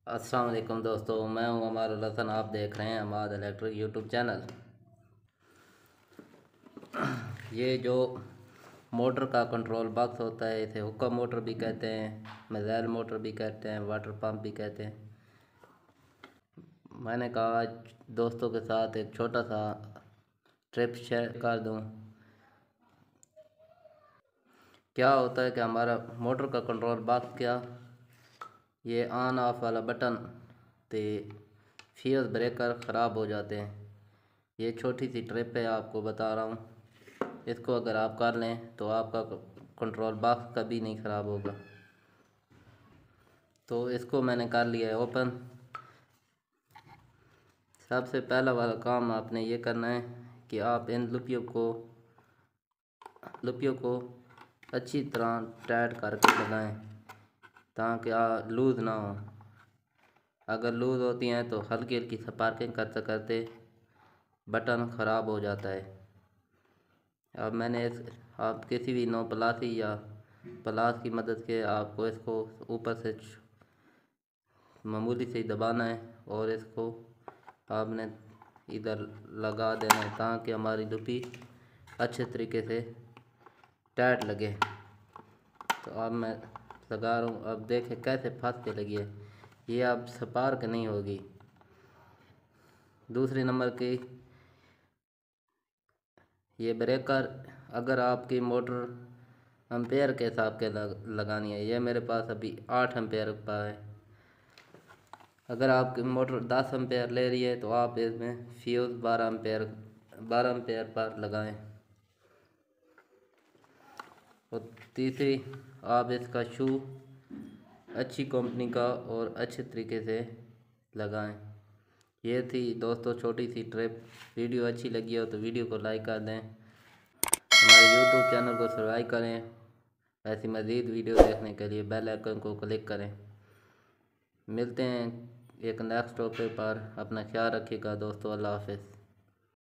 अस्सलाम वालेकुम दोस्तों, मैं हूं अमार हसन। आप देख रहे हैं अमाद इलेक्ट्रिक यूट्यूब चैनल। ये जो मोटर का कंट्रोल बॉक्स होता है, इसे हुक्का मोटर भी कहते हैं, मिसाइल मोटर भी कहते हैं, वाटर पंप भी कहते हैं। मैंने कहा आज दोस्तों के साथ एक छोटा सा ट्रिप शेयर कर दूं। क्या होता है कि हमारा मोटर का कंट्रोल बॉक्स क्या, ये ऑन ऑफ वाला बटन ते फ्यूज ब्रेकर ख़राब हो जाते हैं। ये छोटी सी ट्रिप है, आपको बता रहा हूँ। इसको अगर आप कर लें तो आपका कंट्रोल बॉक्स कभी नहीं ख़राब होगा। तो इसको मैंने कर लिया है ओपन। सबसे पहला वाला काम आपने ये करना है कि आप इन लुपियों को अच्छी तरह टाइट करके लगाएं ताकि लूज़ ना हो। अगर लूज़ होती हैं तो हल्की हल्की स्पार्किंग करते करते बटन ख़राब हो जाता है। अब मैंने आप किसी भी नो प्लासी या प्लास की मदद से आपको इसको ऊपर से मामूली से ही दबाना है और इसको आपने इधर लगा देना है ताकि हमारी लुपी अच्छे तरीके से टाइट लगे। तो अब मैं लगा रहा हूँ, अब देखें कैसे फंस के लगी है। ये अब स्पार्क नहीं होगी। दूसरे नंबर की ये ब्रेकर, अगर आपकी मोटर एम्पेयर के हिसाब के लगानी है, ये मेरे पास अभी 8 एम्पेयर का है। अगर आपकी मोटर 10 एम्पेयर ले रही है तो आप इसमें फ्यूज़ 12 एम्पेयर पर लगाएं। और तीसरी, आप इसका शू अच्छी कंपनी का और अच्छे तरीके से लगाएं। ये थी दोस्तों छोटी सी ट्रिप। वीडियो अच्छी लगी हो तो वीडियो को लाइक कर दें, हमारे यूट्यूब चैनल को सब्सक्राइब करें। ऐसी मज़ीद वीडियो देखने के लिए बेल आइकन को क्लिक करें। मिलते हैं एक नेक्स्ट टॉपिक पर। अपना ख्याल रखिएगा दोस्तों। अल्लाह हाफ़िज़।